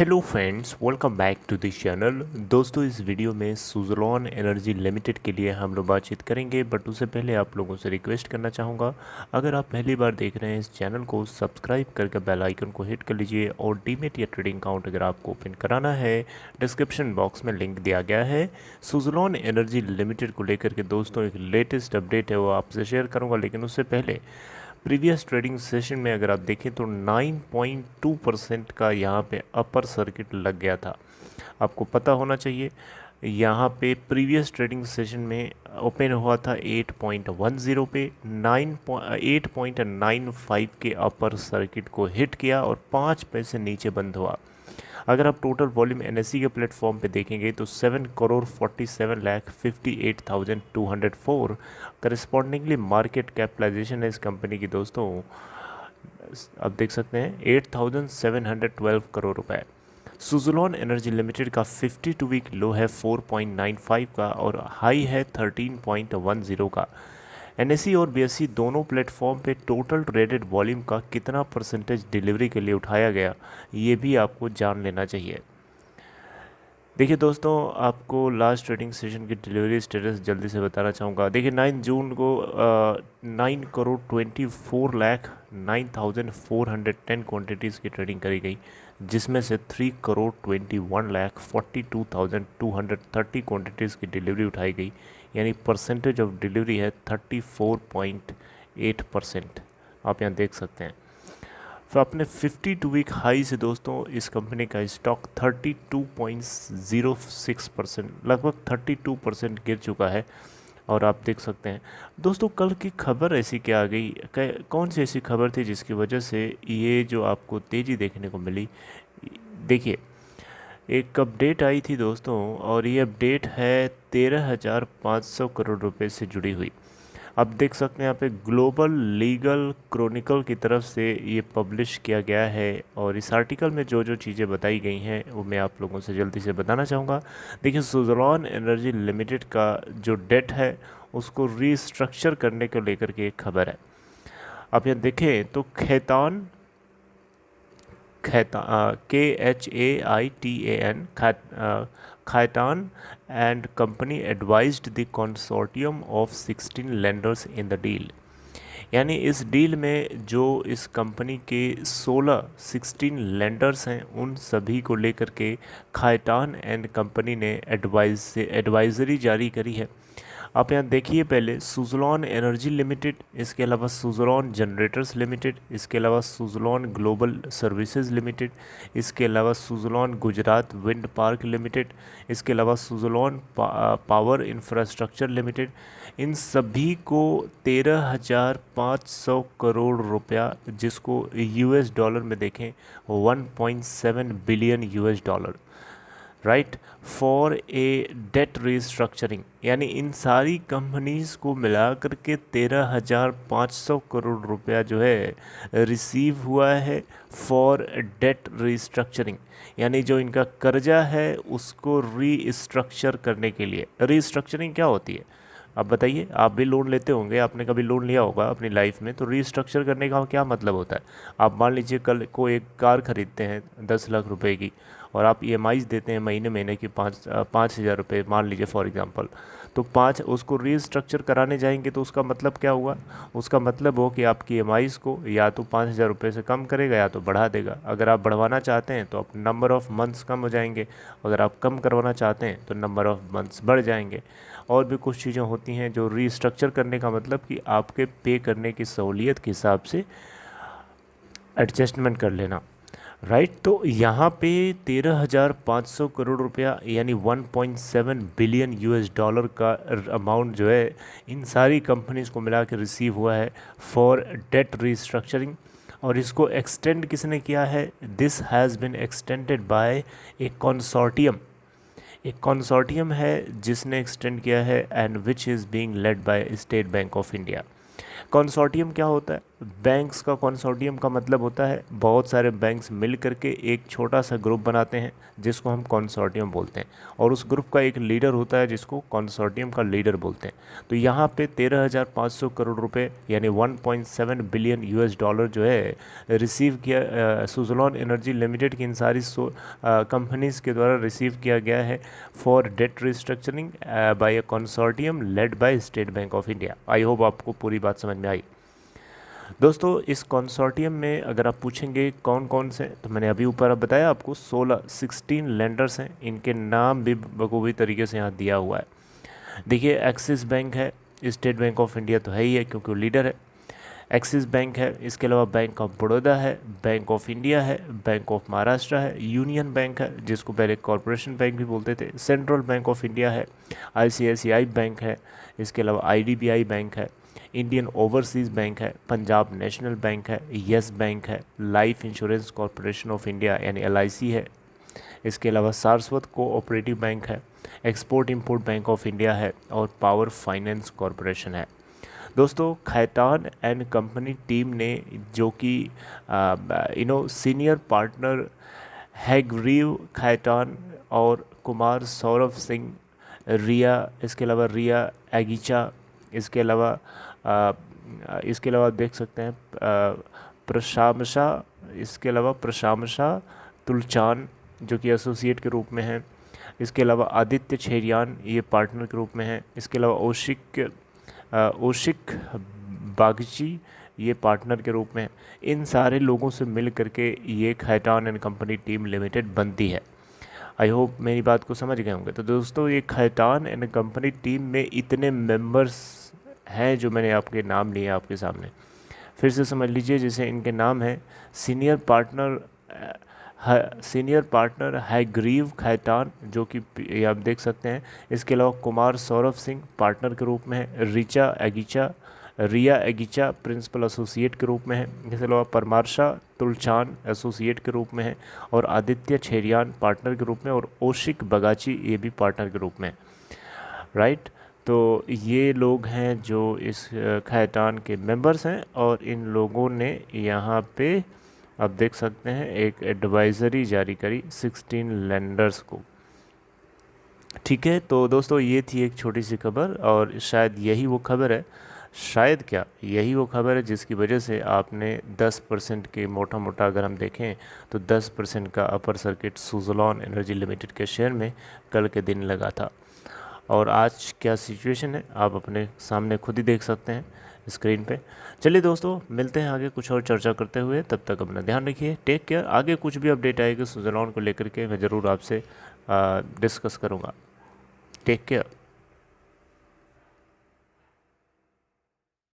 Hello friends, welcome back to this channel. दोस्तों, इस video में सुज़लोन एनर्जी लिमिटेड के लिए हम लोग बातचीत करेंगे, बट उससे पहले आप लोगों से रिक्वेस्ट करना चाहूँगा, अगर आप पहली बार देख रहे हैं इस चैनल को सब्सक्राइब करके बेल आइकन को हिट कर लीजिए। और डीमेट या ट्रेडिंग अकाउंट अगर आपको ओपन कराना है, डिस्क्रिप्शन बॉक्स में लिंक दिया गया है। सुज़लोन एनर्जी लिमिटेड को लेकर के दोस्तों एक लेटेस्ट अपडेट है, वो आपसे शेयर करूँगा। लेकिन उससे पहले प्रीवियस ट्रेडिंग सेशन में अगर आप देखें तो 9.2% का यहाँ पे अपर सर्किट लग गया था। आपको पता होना चाहिए, यहाँ पे प्रीवियस ट्रेडिंग सेशन में ओपन हुआ था 8.10 पे, 8.95 के अपर सर्किट को हिट किया और 5 पैसे नीचे बंद हुआ। अगर आप टोटल वॉल्यूम एनएससी के प्लेटफॉर्म पे देखेंगे तो 7,47,58,204 करस्पॉन्डिंगली मार्केट कैपिटलाइजेशन है इस कंपनी की दोस्तों, अब देख सकते हैं 8,712 करोड़ रुपए। सुज़लोन एनर्जी लिमिटेड का 52 वीक लो है 4.95 का और हाई है 13.10 का। एनएससी और बीएससी दोनों प्लेटफॉर्म पे टोटल ट्रेडेड वॉल्यूम का कितना परसेंटेज डिलीवरी के लिए उठाया गया, ये भी आपको जान लेना चाहिए। देखिए दोस्तों, आपको लास्ट ट्रेडिंग सेशन की डिलीवरी स्टेटस जल्दी से बताना चाहूँगा। देखिए 9 जून को 9,24,09,410 क्वांटिटीज़ की ट्रेडिंग करी गई, जिसमें से 3,21,42,230 क्वांटिटीज़ की डिलीवरी उठाई गई, यानी परसेंटेज ऑफ डिलीवरी है 34.8%। आप यहाँ देख सकते हैं। तो अपने 52 वीक हाई से दोस्तों इस कंपनी का स्टॉक 32.06%, लगभग 32% गिर चुका है। और आप देख सकते हैं दोस्तों, कल की खबर ऐसी क्या आ गई, कौन सी ऐसी खबर थी जिसकी वजह से ये जो आपको तेज़ी देखने को मिली। देखिए, एक अपडेट आई थी दोस्तों, और ये अपडेट है 13,500 करोड़ रुपए से जुड़ी हुई। अब देख सकते हैं यहाँ पे ग्लोबल लीगल क्रॉनिकल की तरफ से ये पब्लिश किया गया है, और इस आर्टिकल में जो जो चीज़ें बताई गई हैं वो मैं आप लोगों से जल्दी से बताना चाहूँगा। देखिए, सुज़लोन एनर्जी लिमिटेड का जो डेट है उसको रीस्ट्रक्चर करने को लेकर के एक खबर है। आप यहाँ देखें तो Khaitan KHAITAN Khaitan and company advised the consortium of 16 lenders in the deal, यानी इस डील में जो इस कंपनी के 16 लेंडर्स हैं उन सभी को लेकर के खैतान एंड कंपनी ने एडवाइजरी जारी करी है। आप यहाँ देखिए, पहले सुज़लोन एनर्जी लिमिटेड, इसके अलावा सुज़लोन जनरेटर्स लिमिटेड, इसके अलावा सुज़लोन ग्लोबल सर्विसेज लिमिटेड, इसके अलावा Suzlon Gujarat wind park limited, इसके अलावा सुज़लोन पावर इंफ्रास्ट्रक्चर लिमिटेड, इन सभी को 13,500 करोड़ रुपया, जिसको यूएस डॉलर में देखें 1.7 billion US dollar, right, for a debt restructuring, यानी इन सारी कंपनीज को मिला करके 13,500 करोड़ रुपया जो है रिसीव हुआ है फॉर डेट रीस्ट्रक्चरिंग, यानी जो इनका कर्जा है उसको रीस्ट्रक्चर करने के लिए। रीस्ट्रक्चरिंग क्या होती है आप बताइए, आप भी लोन लेते होंगे, आपने कभी लोन लिया होगा अपनी लाइफ में, तो रीस्ट्रक्चर करने का क्या मतलब होता है। आप मान लीजिए कल को एक कार खरीदते हैं 10 लाख रुपए की, और आप ईएमआईज़ देते हैं महीने महीने की 5,000 रुपये मान लीजिए फॉर एग्जांपल, तो उसको रीस्ट्रक्चर कराने जाएंगे तो उसका मतलब क्या हुआ, उसका मतलब हो कि आपकी ईएमआईज़ को या तो 5,000 रुपये से कम करेगा या तो बढ़ा देगा। अगर आप बढ़वाना चाहते हैं तो आप नंबर ऑफ़ मंथ्स कम हो जाएंगे, अगर आप कम करवाना चाहते हैं तो नंबर ऑफ़ मंथ्स बढ़ जाएंगे। और भी कुछ चीज़ें होती हैं जो रीस्ट्रक्चर करने का मतलब कि आपके पे करने की सहूलियत के हिसाब से एडजस्टमेंट कर लेना, राइट। तो यहाँ पे 13,500 करोड़ रुपया यानी 1.7 बिलियन यूएस डॉलर का अमाउंट जो है इन सारी कंपनीज को मिला के रिसीव हुआ है फॉर डेट रीस्ट्रक्चरिंग। और इसको एक्सटेंड किसने किया है, this has been extended by A consortium, एक कंसोर्टियम है जिसने एक्सटेंड किया है, and which is being lead by State Bank of India. Consortium क्या होता है, बैंक्स का कंसोर्टियम का मतलब होता है बहुत सारे बैंक्स मिल करके एक छोटा सा ग्रुप बनाते हैं जिसको हम कंसोर्टियम बोलते हैं, और उस ग्रुप का एक लीडर होता है जिसको कंसोर्टियम का लीडर बोलते हैं। तो यहाँ पे 13,500 करोड़ रुपए यानी 1.7 बिलियन यूएस डॉलर जो है रिसीव किया सुज़लोन एनर्जी लिमिटेड की इन सारी कंपनीज़ के द्वारा रिसीव किया गया है for debt restructuring by a consortium led by State Bank of India. I hope आपको पूरी बात समझ में आई। दोस्तों इस कंसोर्टियम में अगर आप पूछेंगे कौन कौन से, तो मैंने अभी ऊपर अब बताया आपको 16 लेंडर्स हैं, इनके नाम भी बखूबी तरीके से यहाँ दिया हुआ है। देखिए एक्सिस बैंक है, स्टेट बैंक ऑफ इंडिया तो है ही है क्योंकि वो लीडर है, एक्सिस बैंक है, इसके अलावा बैंक ऑफ बड़ौदा है, बैंक ऑफ इंडिया है, बैंक ऑफ महाराष्ट्र है, यूनियन बैंक है जिसको पहले कॉरपोरेशन बैंक भी बोलते थे, सेंट्रल बैंक ऑफ इंडिया है, आईसीआईसीआई बैंक है, इसके अलावा आईडीबीआई बैंक है, इंडियन ओवरसीज़ बैंक है, पंजाब नेशनल बैंक है, यस बैंक है, life insurance corporation of India यानी एलआईसी है, इसके अलावा सारस्वत कोऑपरेटिव बैंक है, export import bank of India है और पावर फाइनेंस कॉरपोरेशन है। दोस्तों खैतान एंड कंपनी टीम ने जो कि सीनियर पार्टनर हैग्रीव खैतान और कुमार सौरभ सिंह, रिया, इसके अलावा रिया एगीचा, इसके अलावा देख सकते हैं प्रशामशा, इसके अलावा प्रशामशा तुलचान जो कि एसोसिएट के रूप में हैं, इसके अलावा आदित्य छेरियान ये पार्टनर के रूप में हैं, इसके अलावा ओशिक बागची ये पार्टनर के रूप में हैं। इन सारे लोगों से मिल करके ये Khaitan and company team limited बनती है। आई होप मेरी बात को समझ गए होंगे। तो दोस्तों ये खैतान एंड कंपनी टीम में इतने मेंबर्स हैं जो मैंने आपके नाम लिए आपके सामने, फिर से समझ लीजिए। जैसे इनके नाम हैं सीनियर पार्टनर हैग्रीव खैतान जो कि ये आप देख सकते हैं, इसके अलावा कुमार सौरभ सिंह पार्टनर के रूप में है, रिया एगीचा प्रिंसिपल एसोसिएट के रूप में है, इसके अलावा परमार्शा तुलचान एसोसिएट के रूप में है और आदित्य छेरियान पार्टनर के रूप में और ओशिक बगाची ये भी पार्टनर के रूप में, राइट। तो ये लोग हैं जो इस खैतान के मेंबर्स हैं और इन लोगों ने यहाँ पे आप देख सकते हैं एक एडवाइज़री जारी करी 16 लेंडर्स को। ठीक है, तो दोस्तों ये थी एक छोटी सी खबर और शायद यही वो खबर है, शायद क्या यही वो खबर है जिसकी वजह से आपने 10% के मोटा अगर हम देखें तो 10% का upper circuit Suzlon energy limited के शेयर में कल के दिन लगा था। और आज क्या सिचुएशन है आप अपने सामने खुद ही देख सकते हैं स्क्रीन पे। चलिए दोस्तों मिलते हैं आगे कुछ और चर्चा करते हुए, तब तक अपना ध्यान रखिए, टेक केयर। आगे कुछ भी अपडेट आएगी सुज़लोन को लेकर के मैं ज़रूर आपसे डिस्कस करूँगा। Take care.